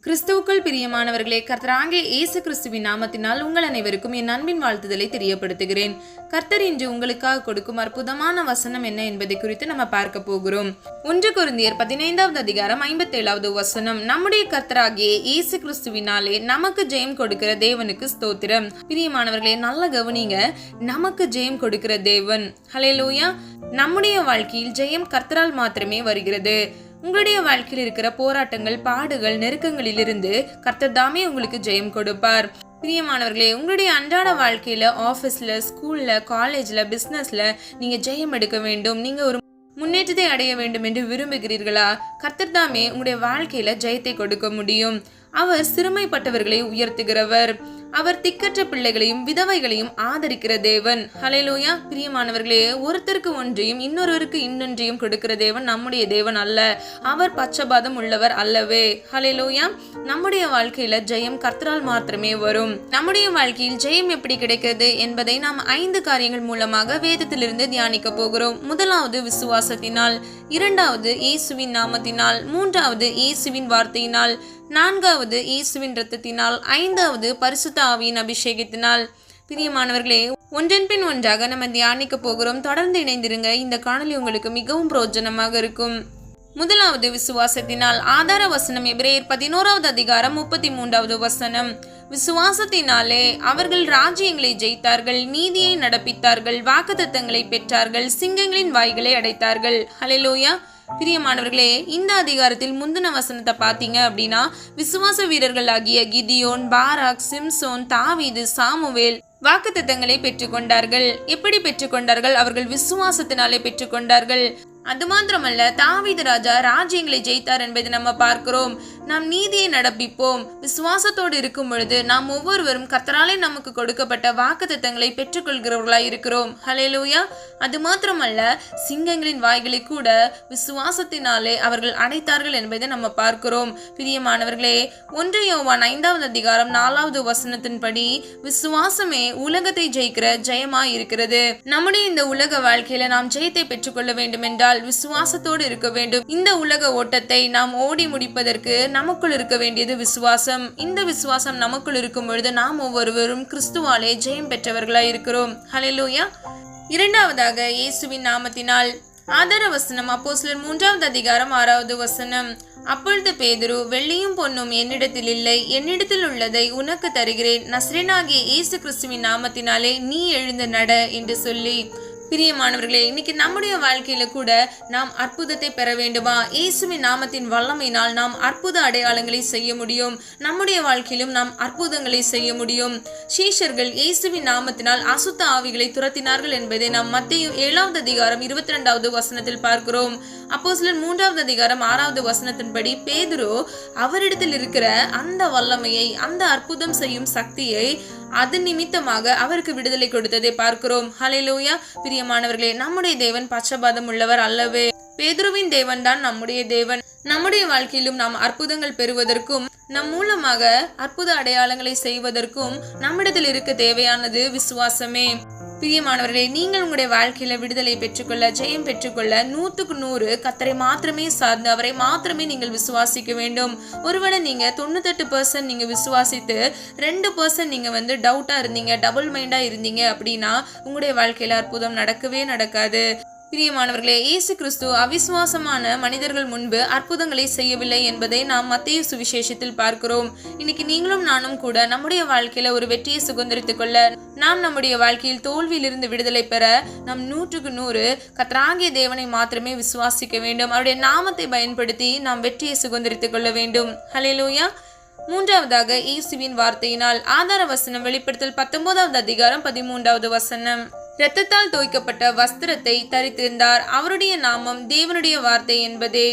கிறிஸ்துவுக்குள் பிரியமானவர்களே, கர்த்தராகிய இயேசு கிறிஸ்துவின் நாமத்தினால் உங்கள் அனைவருக்கும் என் அன்பின் வாழ்த்துதலை தெரியப்படுத்துகிறேன். கர்த்தர் இன்று உங்களுக்காக கொடுக்கும் அற்புதமான வசனம் என்ன என்பதை குறித்து நம்ம பார்க்க போகிறோம். 1 கொரிந்தியர் 15வது அதிகாரம் 57வது வசனம். நம்முடைய கர்த்தராகிய இயேசு கிறிஸ்துவினாலே நமக்கு ஜெயம் கொடுக்கிற தேவனுக்கு ஸ்தோத்திரம். பிரியமானவர்களே, நல்ல கவனிங்க. நமக்கு ஜெயம் கொடுக்கிற தேவன். ஹல்லேலூயா. நம்முடைய வாழ்க்கையில் ஜெயம் கர்த்தரால் மாத்திரமே வருகிறது. உங்களுடைய வாழ்க்கையில் இருக்கிற போராட்டங்கள், பாடுகள், நெருக்கங்களிலிருந்து கர்த்தர் தாமே உங்களுக்கு ஜெயம் கொடுப்பார். பிரியமானவர்களே, உங்களுடைய அன்றாட வாழ்க்கையில, ஆபீஸ்ல, ஸ்கூல்ல, காலேஜ்ல, பிசினஸ்ல நீங்க ஜெயம் எடுக்க வேண்டும், நீங்க ஒரு முன்னேற்றத்தை அடைய வேண்டும் என்று விரும்புகிறீர்களா? கர்த்தர் தாமே உங்களுடைய வாழ்க்கையில ஜெயத்தை கொடுக்க முடியும். அவர் சிறுமைப்பட்டவர்களை உயர்த்துகிறவர். அவர் திக்கற்ற பிள்ளைகளையும் விதவைகளையும் ஆதரிக்கிற தேவன். ஹல்லேலூயா. பிரியமானவர்களே, ஒருத்தருக்கு ஒன்றையும் இன்னொருவருக்கு இன்னொன்றையும் கொடுக்கிற தேவன் நம்முடைய தேவன் அல்ல. அவர் பட்சபாதம் உள்ளவர் அல்லவே. ஹல்லேலூயா. நம்முடைய வாழ்க்கையில ஜெயம் கர்த்தரால் மாத்திரமே வரும். நம்முடைய வாழ்க்கையில் ஜெயம் எப்படி கிடைக்கிறது என்பதை நாம் 5 காரியங்கள் மூலமாக வேதத்திலிருந்து தியானிக்க போகிறோம். முதலாவது விசுவாசத்தினால், இரண்டாவது இயேசுவின் நாமத்தினால், மூன்றாவது இயேசுவின் வார்த்தையினால், நான்காவது இயேசுவின் இரத்தத்தினால், ஐந்தாவது பரிசுத்த ஆவியின் அபிஷேகத்தினால். பிரியமானவர்களே, ஒன்றன் பின் ஒன்றாக நம்ம தியானிக்க போகிறோம். தொடர்ந்து இணைந்திருங்க. இந்த காணொளி உங்களுக்கு மிகவும் பிரயோஜனமாக இருக்கும். முதலாவது விசுவாசத்தினால். ஆதார வசனம் எபிரேயர் 11வது அதிகாரம் 33வது வசனம். விசுவாசத்தினாலே அவர்கள் ராஜ்யங்களை ஜெயித்தார்கள், நீதியை நடப்பித்தார்கள், வாக்குத்தத்தங்களை பெற்றார்கள், சிங்கங்களின் வாய்களை அடைத்தார்கள். ஹல்லேலூயா. பிரியமானவர்களே, இந்த அதிகாரத்தில் முந்தின வசனத்தை பார்த்தீங்க அப்படின்னா, விசுவாச வீரர்கள் ஆகிய கிதியோன், பாராக், சிம்சோன், தாவீது, சாமுவேல் வாக்குத்தத்தங்களை பெற்றுக்கொண்டார்கள். எப்படி பெற்றுக்கொண்டார்கள்? அவர்கள் விசுவாசத்தினாலே பெற்றுக்கொண்டார்கள். அது மாத்திரமல்ல, தாவீது ராஜா ராஜ்யங்களை ஜெயித்தார் என்பதை நம்ம பார்க்கிறோம். நாம் நீதியை நடப்பிப்போம். விசுவாசத்தோடு இருக்கும் பொழுது நாம் ஒவ்வொருவரும் கர்த்தராலே நமக்கு கொடுக்கப்பட்ட வாக்குத்தத்தங்களை பெற்றுக்கொள்கிறவர்களாய் இருக்கிறோம். ஹல்லேலூயா. அது மாத்திரமல்ல, சிங்கங்களின் வாய்களை கூட விசுவாசத்தினாலே அவர்கள் அடைத்தார்கள் என்பதை நம்ம பார்க்கிறோம். பிரியமானவர்களே, 1 யோவான் 5வது அதிகாரம் 4வது வசனத்தின்படி விசுவாசமே உலகத்தை ஜெயிக்கிற ஜெயமாய் இருக்கிறது. நம்முடைய இந்த உலக வாழ்க்கையில நாம் ஜெயத்தை பெற்றுக்கொள்ள வேண்டும் என்றால் விசுவாசத்தோடு இருக்க வேண்டும். இந்த உலக ஓட்டத்தை நாம் ஓடி முடிப்பதற்கு நமக்குள் இருக்க வேண்டியது விசுவாசம். இந்த விசுவாசம் நமக்குள் இருக்கும் பொழுது நாம் ஒவ்வொருவரும் கிறிஸ்துவாலே ஜெயம் பெற்றவர்களாய் இருக்கிறோம். ஹல்லேலூயா. இரண்டாவதாக இயேசுவின் நாமத்தினால். ஆதார வசனம் அப்போஸ்தலர் 3வது அதிகாரம் 6வது வசனம். அப்பொழுது பேதுரு, வெள்ளியும் பொன்னும் என்னிடத்தில் இல்லை, என்னிடத்தில் உள்ளதை உனக்கு தருகிறேன், நசரேயனாகிய இயேசு கிறிஸ்துவின் நாமத்தினாலே நீ எழுந்து நட என்று சொல்லி. பிரியமானவர்களே, இன்னைக்கு நம்முடைய வாழ்க்கையில கூட நாம் அற்புதத்தை பெற வேண்டுமா? இயேசுவின் நாமத்தின் வல்லமையினால் நாம் அற்புத அடையாளங்களை செய்ய முடியும். நம்முடைய வாழ்க்கையிலும் நாம் அற்புதங்களை செய்ய முடியும். சீஷர்கள் இயேசுவின் நாமத்தினால் அசுத்த ஆவிகளை துரத்தினார்கள் என்பதை நாம் மத்தேயு 7வது அதிகாரம் 22வது வசனத்தில் பார்க்கிறோம். அப்போஸ்தலர் 3வது அதிகாரம் 6வது வசனத்தின்படி பேதுரு அவரிடத்தில் இருக்கிற அந்த வல்லமையை, அந்த அற்புதம் செய்யும் சக்தியை, அது நிமித்தமாக அவருக்கு விடுதலை கொடுத்ததை பார்க்கிறோம். ஹல்லேலூயா. பிரியமானவர்களே, நம்முடைய தேவன் பட்சபாதம் உள்ளவர் அல்லவே. பேதுருவின் தேவன் தான் நம்முடைய தேவன். நம்முடைய வாழ்க்கையிலும் நாம் அற்புதங்கள் பெறுவதற்கும், நம் மூலமாக அற்புத அடையாளங்களை செய்வதற்கும் நம்மிடத்தில் இருக்க தேவையானது விசுவாசமே. பிரியமானவர்களே, நீங்கள் உங்களுடைய வாழ்க்கையில விடுதலை பெற்றுக்கொள்ள, ஜெயம் பெற்றுக்கொள்ள 100க்கு 100 கர்த்தரை மாத்திரமே சார்ந்து அவரை மாத்திரமே நீங்கள் விசுவாசிக்க வேண்டும். ஒருவேளை நீங்க 98% நீங்க விசுவாசித்து 2% நீங்க டவுட்டா இருந்தீங்க, டபுள் மைண்டா இருந்தீங்க அப்படின்னா உங்களுடைய வாழ்க்கையில அற்புதம் நடக்கவே நடக்காது. பிரியமானவர்களே, இயேசு கிறிஸ்து அவிசுவாசமான மனிதர்கள் முன்பு அற்புதங்களை செய்யவில்லை என்பதை நாம் மத்தேயு சுவிசேஷத்தில் பார்க்கிறோம். இன்னைக்கு நீங்களும் நானும் கூட நம்முடைய வாழ்க்கையில ஒரு வெற்றியை சுதந்திரித்துக் கொள்ள, நாம் நம்முடைய வாழ்க்கையில் தோல்வியிலிருந்து விடுதலை பெற நாம் 100க்கு 100 கர்த்தராகிய தேவனை மாத்திரமே விசுவாசிக்க வேண்டும். அவருடைய நாமத்தை பயன்படுத்தி நாம் வெற்றியை சுதந்திரித்துக் கொள்ள வேண்டும். ஹல்லேலூயா. மூன்றாவதாக இயேசுவின் வார்த்தையினால். ஆதார வசனம் வெளிப்படுத்தல் 19வது அதிகாரம் 13வது வசனம். இரத்தத்தால் தோய்க்கப்பட்ட வஸ்திரத்தை தரித்திருந்தார், அவருடைய நாமம் தேவனுடைய வார்த்தை என்பதே.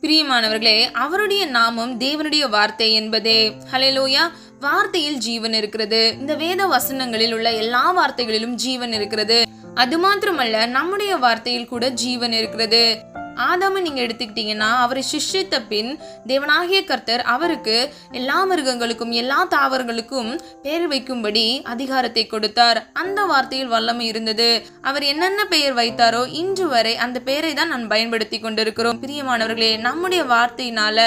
பிரியமானவர்களே, அவருடைய நாமம் தேவனுடைய வார்த்தை என்பதே. ஹல்லேலூயா. வார்த்தையில் ஜீவன் இருக்கிறது. இந்த வேத வசனங்களில் உள்ள எல்லா வார்த்தைகளிலும் ஜீவன் இருக்கிறது. அது மாத்திரமல்ல, நம்முடைய வார்த்தையில் கூட ஜீவன் இருக்கிறது. ஆதாமை நீங்க எடுத்துக்கிட்டீங்கன்னா அவரை சிருஷ்டித்த பின் தேவனாகிய கர்த்தர் அவருக்கு எல்லா மிருகங்களுக்கும் எல்லா தாவரங்களுக்கும் பெயர் வைக்கும்படி அதிகாரத்தை கொடுத்தார். அந்த வார்த்தையில் வல்லமை இருந்தது. அவர் என்னென்ன பெயர் வைத்தாரோ இன்று வரை அந்த பெயரை தான் நான் பயன்படுத்தி கொண்டிருக்கிறோம். பிரியமானவர்களே, நம்முடைய வார்த்தையினால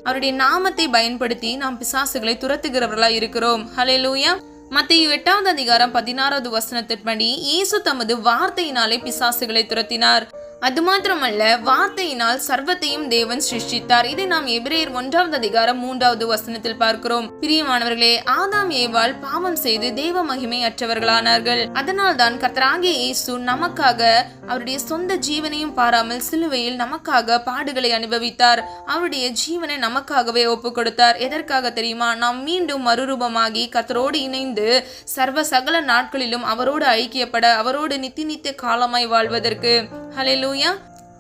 அவருடைய நாமத்தை பயன்படுத்தி நாம் பிசாசுகளை துரத்துகிறவர்களா இருக்கிறோம். ஹல்லேலூயா. மத்தேயு 8வது அதிகாரம் 16வது வசனத்தின்படி இயேசு தமது வார்த்தையினாலே பிசாசுகளை துரத்தினார். அது மாத்திரமல்ல, வார்த்தையினால் சர்வத்தையும் தேவன் சிருஷ்டித்தார். இதை நாம் எபிரேயர் 1வது அதிகாரம் 3வது வசனத்தில் பார்க்கிறோம். பிரியமானவர்களே, ஆதாம் ஏவாள் பாவம் செய்து தேவ மகிமை அற்றவர்களானார்கள். அதனால் தான் கர்த்தராகிய இயேசு நமக்காக அவருடைய சொந்த ஜீவனையும் பாராமல் சிலுவையில் நமக்காக பாடுகளை அனுபவித்தார். அவருடைய ஜீவனை நமக்காகவே ஒப்பு கொடுத்தார். எதற்காக தெரியுமா? நாம் மீண்டும் மறுரூபமாகி கர்த்தரோடு இணைந்து சர்வ சகல நாட்களிலும் அவரோடு ஐக்கியப்பட, அவரோடு நித்திய காலமாய் வாழ்வதற்கு. ஹல்லேலூயா.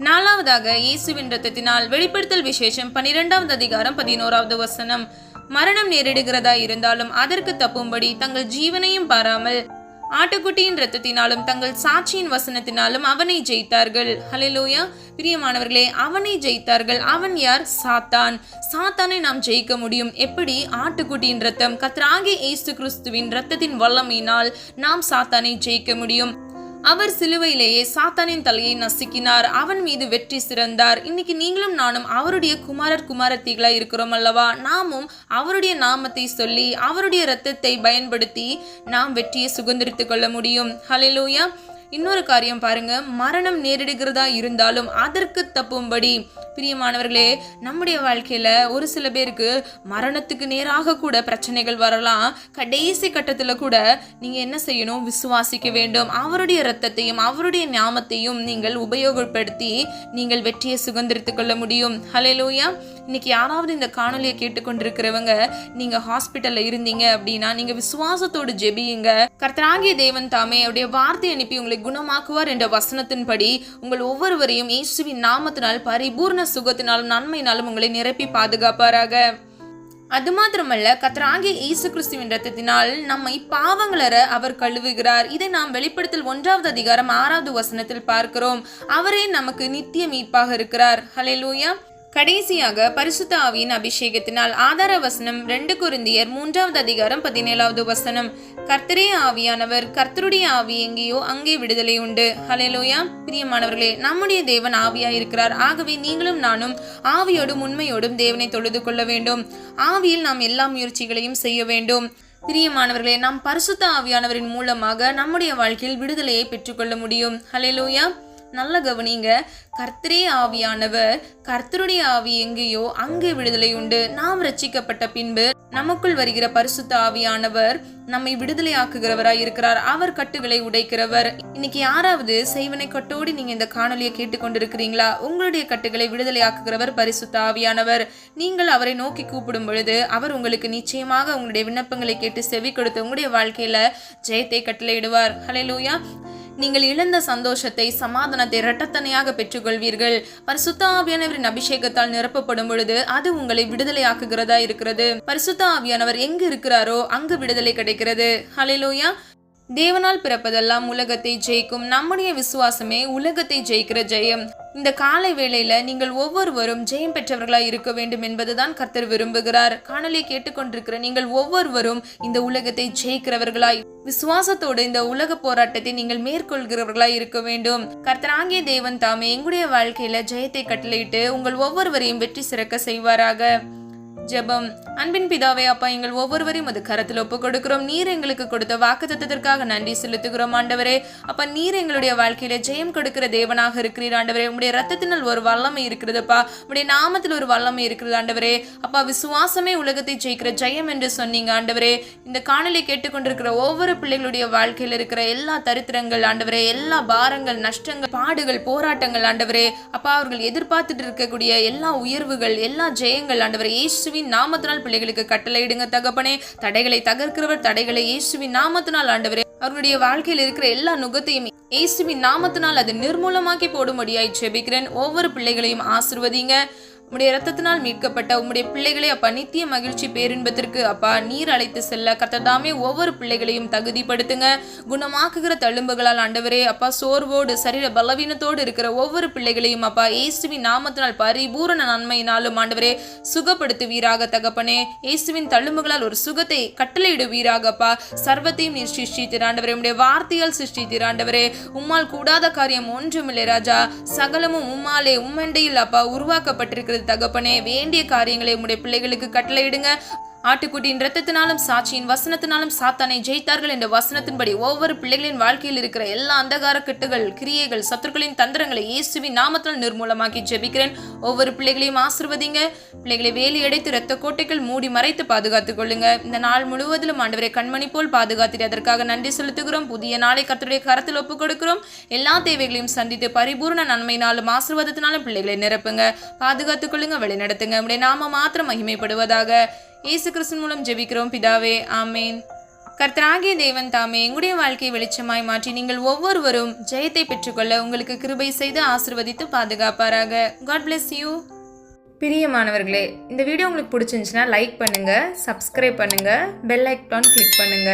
நாலாவதாக, இயேசுவின் இரத்தத்தினால். வெளிப்படுத்தல் விசேஷம் 12வது அதிகாரம் 11வது வசனம். மரணம் நேரிடுகிறதா இருந்தாலும் அதற்கு தப்பும்படி தங்கள் ஜீவனையும் பாராமல் ஆட்டுக்குட்டியின் இரத்தத்தினாலும் தங்கள் சாட்சியின் வசனத்தினாலும் அவனை ஜெயித்தார்கள். ஹல்லேலூயா. பிரியமானவர்களே, அவனை ஜெயித்தார்கள். அவன் யார்? சாத்தான். சாத்தானை நாம் ஜெயிக்க முடியும். எப்படி? ஆட்டுக்குட்டியின் இரத்தம், கர்த்தராகிய இயேசு கிறிஸ்துவின் இரத்தத்தின் வல்லமையினால் நாம் சாத்தானை ஜெயிக்க முடியும். அவர் சிலுவையிலேயே சாத்தானின் தலையை நசுக்கினார். அவன் மீது வெற்றி சிறந்தார். இன்னைக்கு நீங்களும் நானும் அவருடைய குமாரத்திகளா இருக்கிறோம் அல்லவா? நாமும் அவருடைய நாமத்தை சொல்லி அவருடைய இரத்தத்தை பயன்படுத்தி நாம் வெற்றியை சுதந்திரித்துக் கொள்ள முடியும். ஹல்லேலூயா. இன்னொரு காரியம் பாருங்க, மரணம் நேரிடுகிறதா இருந்தாலும் அதற்கு தப்பும்படி. பிரியமானவர்களே, நம்முடைய வாழ்க்கையில ஒரு சில பேருக்கு மரணத்துக்கு நேராக கூட பிரச்சனைகள் வரலாம். கடைசி கட்டத்துல கூட நீங்க என்ன செய்யணும்? விசுவாசிக்க வேண்டும். அவருடைய இரத்தத்தையும் அவருடைய நாமத்தையும் நீங்கள் உபயோகப்படுத்தி நீங்கள் வெற்றியை சுதந்திரித்துக் கொள்ள முடியும். ஹல்லேலூயா. இன்னைக்கு யாராவது இந்த காணொலியை கேட்டுக்கொண்டிருக்கிறவங்க நீங்க ஹாஸ்பிட்டல்ல இருந்தீங்க அப்படின்னா நீங்க விசுவாசத்தோடு ஜெபியுங்க. கர்த்தராகிய தேவன் தாமே அவருடைய வார்த்தை அனுப்பி உங்களை குணமாக்குவார் என்ற வசனத்தின்படி உங்கள் ஒவ்வொருவரையும் இயேசுவின் நாமத்தினால் பரிபூர்ண சுகத்தினாலும் நன்மையினாலும் உங்களை நிரப்பி பாதுகாப்பாராக. அது மாத்திரமல்ல, கர்த்தராகிய இயேசு கிறிஸ்துவின் இரத்தத்தினால் நம்மை பாவங்களற அவர் கழுவுகிறார். இதை நாம் வெளிப்படுத்தல் 1வது அதிகாரம் 6வது வசனத்தில் பார்க்கிறோம். அவரே நமக்கு நித்திய மீட்பாக இருக்கிறார். ஹல்லேலூயா. கடைசியாக, பரிசுத்த ஆவியின் அபிஷேகத்தினால். ஆதார வசனம் 2 கொரிந்தியர் 3வது அதிகாரம் 17வது வசனம். கர்த்தரே ஆவியானவர், கர்த்தருடைய ஆவி எங்கேயோ அங்கே விடுதலை உண்டு. ஹல்லேலூயா. பிரியமானவர்களே, நம்முடைய தேவன் ஆவியாய் இருக்கிறார். ஆகவே நீங்களும் நானும் ஆவியோடும் உண்மையோடும் தேவனை தொழுது கொள்ள வேண்டும். ஆவியில் நாம் எல்லா முயற்சிகளையும் செய்ய வேண்டும். பிரியமானவர்களே, நாம் பரிசுத்த ஆவியானவரின் மூலமாக நம்முடைய வாழ்க்கையில் விடுதலையை பெற்றுக்கொள்ள முடியும். ஹல்லேலூயா. நல்ல கவனிங்க. கர்த்தரே ஆவியானவர், கர்த்தருடைய ஆவி எங்கேயோ அங்கே விடுதலை உண்டு. நாம் ரட்சிக்கப்பட்ட பின்பு நமக்குள் வருகிற பரிசுத்த ஆவியானவர் நம்மை விடுதலை ஆக்குகிறவராய் இருக்கிறார். அவர் கட்டுகளை உடைக்கிறவர். இன்னைக்கு யாராவது செய்வனை கட்டோடு நீங்க இந்த காணொலியை கேட்டுக்கொண்டிருக்கிறீங்களா? உங்களுடைய கட்டுகளை விடுதலை ஆக்குகிறவர் பரிசுத்த ஆவியானவர். நீங்கள் அவரை நோக்கி கூப்பிடும் பொழுது அவர் உங்களுக்கு நிச்சயமாக உங்களுடைய விண்ணப்பங்களை கேட்டு செவி கொடுத்து உங்களுடைய வாழ்க்கையில ஜெயத்தை கட்டளையிடுவார். ஹல்லேலூயா. நீங்கள் இழந்த சந்தோஷத்தை, சமாதானத்தை இரட்டத்தனையாக பெற்றுக்கொள்வீர்கள். பரிசுத்த ஆவியானவரின் அபிஷேகத்தால் நிரப்பப்படும் பொழுது அது உங்களை விடுதலை ஆக்குகிறதா இருக்கிறது. பரிசுத்த ஆவியானவர் எங்கு இருக்கிறாரோ அங்கு விடுதலை கிடைக்கிறது. ஹல்லேலூயா. தேவனால் பிறப்பதெல்லாம் உலகத்தை ஜெயிக்கும். நம்முடைய விசுவாசமே உலகத்தை ஜெயிக்கிற ஜெயம். இந்த காலை வேளையில நீங்கள் ஒவ்வொருவரும் ஜெயம் பெற்றவர்களாய் இருக்க வேண்டும் என்பதுதான் கர்த்தர் விரும்புகிறார். காணொலியை கேட்டுக்கொண்டிருக்கிற நீங்கள் ஒவ்வொருவரும் இந்த உலகத்தை ஜெயிக்கிறவர்களாய், விசுவாசத்தோடு இந்த உலக போராட்டத்தை நீங்கள் மேற்கொள்கிறவர்களாய் இருக்க வேண்டும். கர்த்தராகிய தேவன் தாமே எங்களுடைய வாழ்க்கையில ஜெயத்தை கட்டளையிட்டு உங்கள் ஒவ்வொருவரையும் வெற்றி சிறக்க செய்வாராக. ஜெபம். அன்பின் பிதாவே, அப்பா, எங்கள் ஒவ்வொருவரையும் அது கரத்தில் ஒப்பு கொடுக்கிறோம். நீர் எங்களுக்கு கொடுத்த வாக்குத்தத்தத்திற்காக நன்றி செலுத்துகிறோம் ஆண்டவரே. அப்பா, நீர் எங்களுடைய வாழ்க்கையில ஜெயம் கொடுக்கிற தேவனாக இருக்கிறீர் ஆண்டவரே. உங்களுடைய ரத்தத்தினால் ஒரு வல்லமை இருக்கிறதுப்பா. உங்களுடைய நாமத்தில் ஒரு வல்லமை இருக்கிறது ஆண்டவரே. அப்பா, விசுவாசமே உலகத்தை ஜெயிக்கிற ஜெயம் என்று சொன்னீங்க ஆண்டவரே. இந்த காணொலியை கேட்டுக்கொண்டிருக்கிற ஒவ்வொரு பிள்ளைகளுடைய வாழ்க்கையில் இருக்கிற எல்லா தரித்திரங்கள் ஆண்டவரே, எல்லா பாரங்கள், நஷ்டங்கள், பாடுகள், போராட்டங்கள் ஆண்டவரே, அப்பா, அவர்கள் எதிர்பார்த்துட்டு இருக்கக்கூடிய எல்லா உயர்வுகள், எல்லா ஜெயங்கள் ஆண்டவரே இயேசுவின் நாமத்தினால் பிள்ளைகளுக்கு கட்டளையிடுங்க தகப்பனே. தடைகளை தகர்க்கிறவர், தடைகளை இயேசுவின் நாமத்தினால் ஆண்டவரே அவர்களுடைய வாழ்க்கையில் இருக்கிற எல்லா நுகத்தையும் இயேசுவின் நாமத்தினால் அதை நிர்மூலமாக்கி போடும்படியாய் ஜெபிக்கிறேன். ஒவ்வொரு பிள்ளைகளையும் ஆசீர்வதிங்க. உம்முடைய இரத்தத்தினால் மீட்கப்பட்ட உம்முடைய பிள்ளைகளை அப்பா நித்திய மகிழ்ச்சி பேரின்பத்திற்கு அப்பா நீர் அழைத்து செல்ல கர்த்ததாமே ஒவ்வொரு பிள்ளைகளையும் தகுதிப்படுத்துங்க. குணமாக்குகிற தழும்புகளால் ஆண்டவரே அப்பா சோர்வோடு சரீர பலவீனத்தோடு இருக்கிற ஒவ்வொரு பிள்ளைகளையும் அப்பா இயேசுவின் நாமத்தினால் பரிபூரண நன்மையினாலும் ஆண்டவரே சுகப்படுத்துவீராக தகப்பனே. இயேசுவின் தழும்புகளால் ஒரு சுகத்தை கட்டளையிடுவீராக அப்பா. சர்வத்தையும் நீர் சிருஷ்டித்தீர் ஆண்டவரே, உம்முடைய வார்த்தையால் சிருஷ்டித்தீர் ஆண்டவரே. உம்மால் கூடாத காரியம் ஒன்றுமில்லை ராஜா. சகலமும் உம்மாலே உம்மண்டையில் அப்பா உருவாக்கப்பட்டிருக்கிறது தகப்பனே. வேண்டிய காரியங்களை உம்முடைய பிள்ளைகளுக்கு கட்டளையிடுங்க. ஆட்டுக்குட்டியின் இரத்தத்தினாலும் சாட்சியின் வசனத்தினாலும் சாத்தானை ஜெயித்தார்கள் என்ற வசனத்தின்படி ஒவ்வொரு பிள்ளைகளின் வாழ்க்கையில் இருக்கிற எல்லா அந்தகார கட்டுகள் கிரியைகள் சத்துருக்களின் தந்திரங்களை இயேசுவின் நாமத்தால் நிர்மூலமாக்கி ஜெபிக்கிறேன். ஒவ்வொரு பிள்ளைகளையும் ஆசீர்வதிங்க. பிள்ளைகளை வேலி அடைத்து இரத்த கோட்டைகள் மூடி மறைத்து பாதுகாத்துக் கொள்ளுங்க. இந்த நாள் முழுவதிலும் ஆண்டவரை கண்மணி போல் பாதுகாத்திட்டு அதற்காக நன்றி செலுத்துகிறோம். புதிய நாளை கர்த்தருடைய கரத்தில் ஒப்புக் கொடுக்கிறோம். எல்லா தேவைகளையும் சந்தித்து பரிபூர்ண நன்மையினாலும் ஆசீர்வாதத்தினாலும் பிள்ளைகளை நிரப்புங்க, பாதுகாத்துக் கொள்ளுங்க, வழிநடத்துங்க. உடைய நாம மாத்திரம் மகிமைப்படுவதாக. இயேசு கிறிஸ்து மூலம் ஜெபிக்கிறோம் பிதாவே, ஆமேன். கர்த்தராகிய தேவன் தாமே எங்களுடைய வாழ்க்கையை வெளிச்சமாய் மாற்றி நீங்கள் ஒவ்வொருவரும் ஜெயத்தை பெற்றுக்கொள்ள உங்களுக்கு கிருபை செய்து ஆசீர்வதித்து பாதுகாப்பாராக. God bless you. பிரியமானவர்களே, இந்த வீடியோ உங்களுக்கு பிடிச்சிருந்துச்சுன்னா லைக் பண்ணுங்க, சப்ஸ்கிரைப் பண்ணுங்க, பெல் ஐக்கான் கிளிக் பண்ணுங்க.